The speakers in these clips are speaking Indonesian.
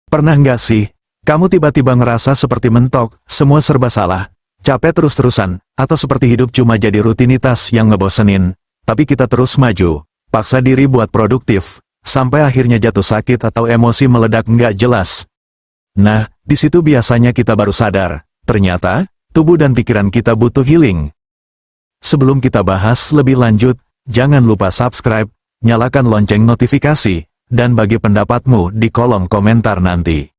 Pernah nggak sih, kamu tiba-tiba ngerasa seperti mentok, semua serba salah, capek terus-terusan, atau seperti hidup cuma jadi rutinitas yang ngebosenin, tapi kita terus maju, paksa diri buat produktif, sampai akhirnya jatuh sakit atau emosi meledak nggak jelas. Nah, di situ biasanya kita baru sadar, ternyata, tubuh dan pikiran kita butuh healing. Sebelum kita bahas lebih lanjut, jangan lupa subscribe, nyalakan lonceng notifikasi, dan bagi pendapatmu di kolom komentar nanti.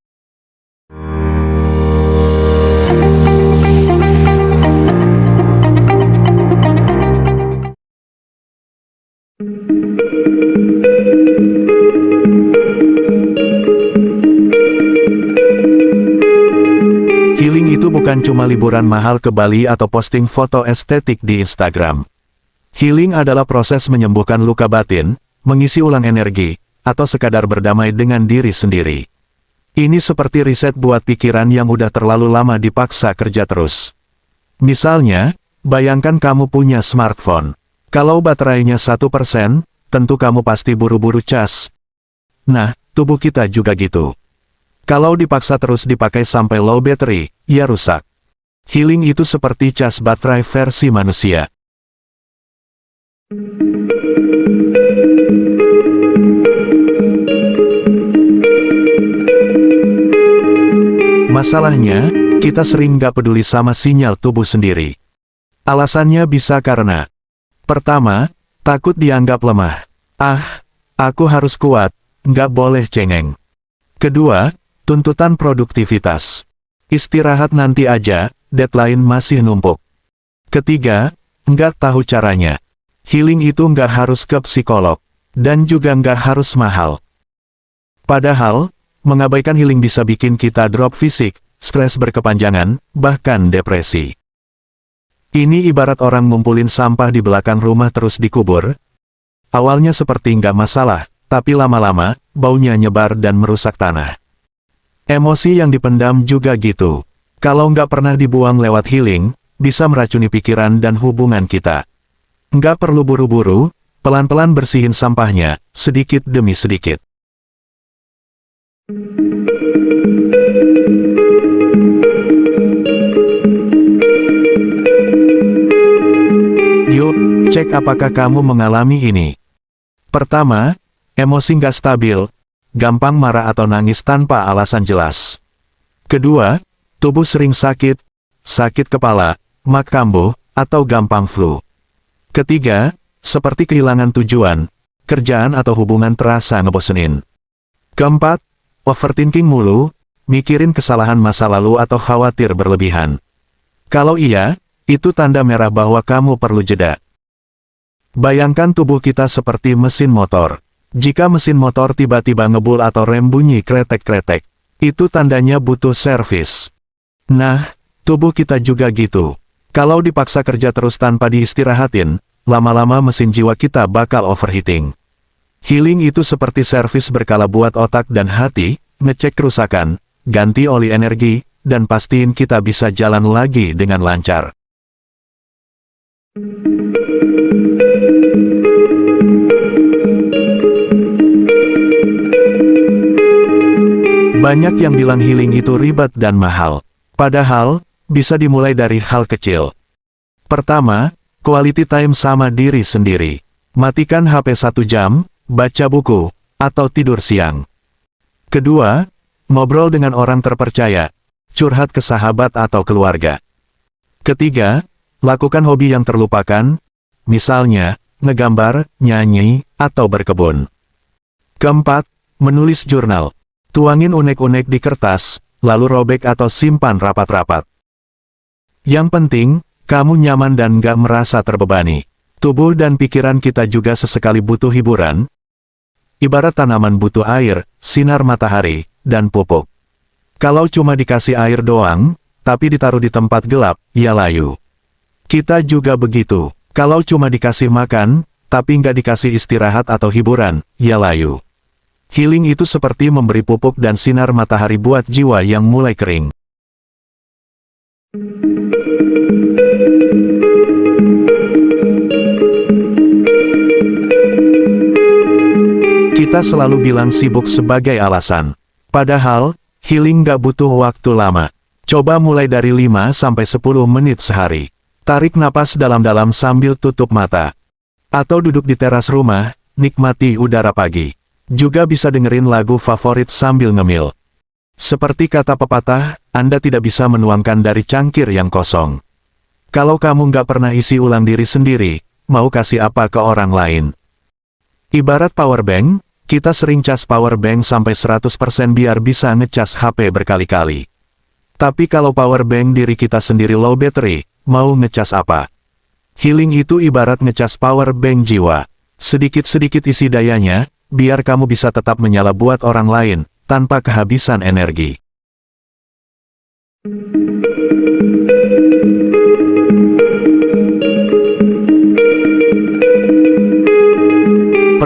Healing itu bukan cuma liburan mahal ke Bali atau posting foto estetik di Instagram. Healing adalah proses menyembuhkan luka batin, mengisi ulang energi, atau sekadar berdamai dengan diri sendiri. Ini seperti riset buat pikiran yang udah terlalu lama dipaksa kerja terus. Misalnya, bayangkan kamu punya smartphone. Kalau baterainya 1%, tentu kamu pasti buru-buru cas. Nah, tubuh kita juga gitu. Kalau dipaksa terus dipakai sampai low battery, ya rusak. Healing itu seperti cas baterai versi manusia. Masalahnya, kita sering nggak peduli sama sinyal tubuh sendiri. Alasannya bisa karena: pertama, takut dianggap lemah. Aku harus kuat, nggak boleh cengeng. Kedua, tuntutan produktivitas. Istirahat nanti aja, deadline masih numpuk. Ketiga, nggak tahu caranya. Healing itu nggak harus ke psikolog, dan juga nggak harus mahal. Padahal, mengabaikan healing bisa bikin kita drop fisik, stres berkepanjangan, bahkan depresi. Ini ibarat orang ngumpulin sampah di belakang rumah terus dikubur. Awalnya seperti nggak masalah, tapi lama-lama, baunya nyebar dan merusak tanah. Emosi yang dipendam juga gitu. Kalau nggak pernah dibuang lewat healing, bisa meracuni pikiran dan hubungan kita. Nggak perlu buru-buru, pelan-pelan bersihin sampahnya, sedikit demi sedikit. Yuk, cek apakah kamu mengalami ini. Pertama, emosi nggak stabil, gampang marah atau nangis tanpa alasan jelas. Kedua, tubuh sering sakit, sakit kepala, mak kambuh, atau gampang flu. Ketiga, seperti kehilangan tujuan, kerjaan atau hubungan terasa ngebosenin. Keempat, overthinking mulu, mikirin kesalahan masa lalu atau khawatir berlebihan. Kalau iya, itu tanda merah bahwa kamu perlu jeda. Bayangkan tubuh kita seperti mesin motor. Jika mesin motor tiba-tiba ngebul atau rem bunyi kretek-kretek, itu tandanya butuh servis. Nah, tubuh kita juga gitu. Kalau dipaksa kerja terus tanpa diistirahatin, lama-lama mesin jiwa kita bakal overheating. Healing itu seperti servis berkala buat otak dan hati, ngecek kerusakan, ganti oli energi, dan pastiin kita bisa jalan lagi dengan lancar. Banyak yang bilang healing itu ribet dan mahal. Padahal, bisa dimulai dari hal kecil. Pertama, quality time sama diri sendiri. Matikan HP 1 jam, baca buku, atau tidur siang. Kedua, ngobrol dengan orang terpercaya, curhat ke sahabat atau keluarga. Ketiga, lakukan hobi yang terlupakan, misalnya, ngegambar, nyanyi, atau berkebun. Keempat, menulis jurnal. Tuangin unek-unek di kertas, lalu robek atau simpan rapat-rapat. Yang penting, kamu nyaman dan nggak merasa terbebani. Tubuh dan pikiran kita juga sesekali butuh hiburan. Ibarat tanaman butuh air, sinar matahari, dan pupuk. Kalau cuma dikasih air doang, tapi ditaruh di tempat gelap, ya layu. Kita juga begitu. Kalau cuma dikasih makan, tapi nggak dikasih istirahat atau hiburan, ya layu. Healing itu seperti memberi pupuk dan sinar matahari buat jiwa yang mulai kering. Kita selalu bilang sibuk sebagai alasan. Padahal, healing nggak butuh waktu lama. Coba mulai dari 5-10 menit sehari. Tarik napas dalam-dalam sambil tutup mata. Atau duduk di teras rumah, nikmati udara pagi. Juga bisa dengerin lagu favorit sambil ngemil. Seperti kata pepatah, Anda tidak bisa menuangkan dari cangkir yang kosong. Kalau kamu nggak pernah isi ulang diri sendiri, mau kasih apa ke orang lain? Ibarat power bank, kita sering cas power bank sampai 100% biar bisa ngecas HP berkali-kali. Tapi kalau power bank diri kita sendiri low battery, mau ngecas apa? Healing itu ibarat ngecas power bank jiwa. Sedikit-sedikit isi dayanya, biar kamu bisa tetap menyala buat orang lain, tanpa kehabisan energi.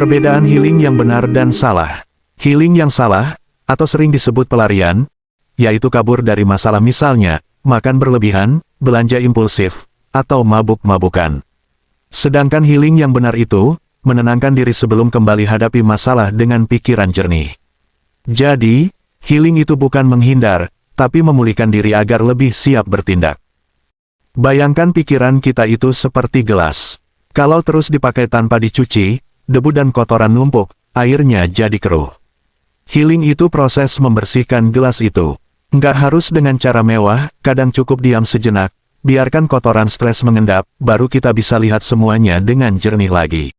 Perbedaan healing yang benar dan salah. Healing yang salah, atau sering disebut pelarian, yaitu kabur dari masalah, misalnya, makan berlebihan, belanja impulsif, atau mabuk-mabukan. Sedangkan healing yang benar itu, menenangkan diri sebelum kembali hadapi masalah dengan pikiran jernih. Jadi, healing itu bukan menghindar, tapi memulihkan diri agar lebih siap bertindak. Bayangkan pikiran kita itu seperti gelas. Kalau terus dipakai tanpa dicuci, debu dan kotoran numpuk, airnya jadi keruh. Healing itu proses membersihkan gelas itu. Nggak harus dengan cara mewah, kadang cukup diam sejenak, biarkan kotoran stres mengendap, baru kita bisa lihat semuanya dengan jernih lagi.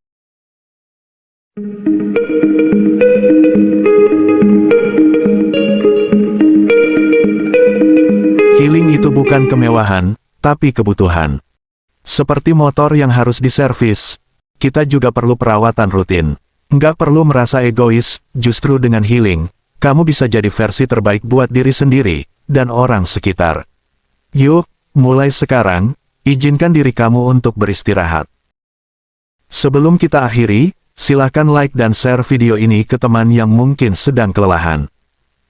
Healing itu bukan kemewahan, tapi kebutuhan. Seperti motor yang harus diservis, kita juga perlu perawatan rutin. Nggak perlu merasa egois, justru dengan healing, kamu bisa jadi versi terbaik buat diri sendiri, dan orang sekitar. Yuk, mulai sekarang, izinkan diri kamu untuk beristirahat. Sebelum kita akhiri, silahkan like dan share video ini ke teman yang mungkin sedang kelelahan.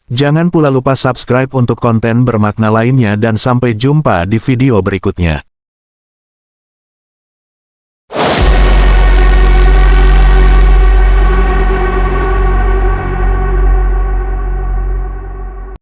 Jangan pula lupa subscribe untuk konten bermakna lainnya dan sampai jumpa di video berikutnya.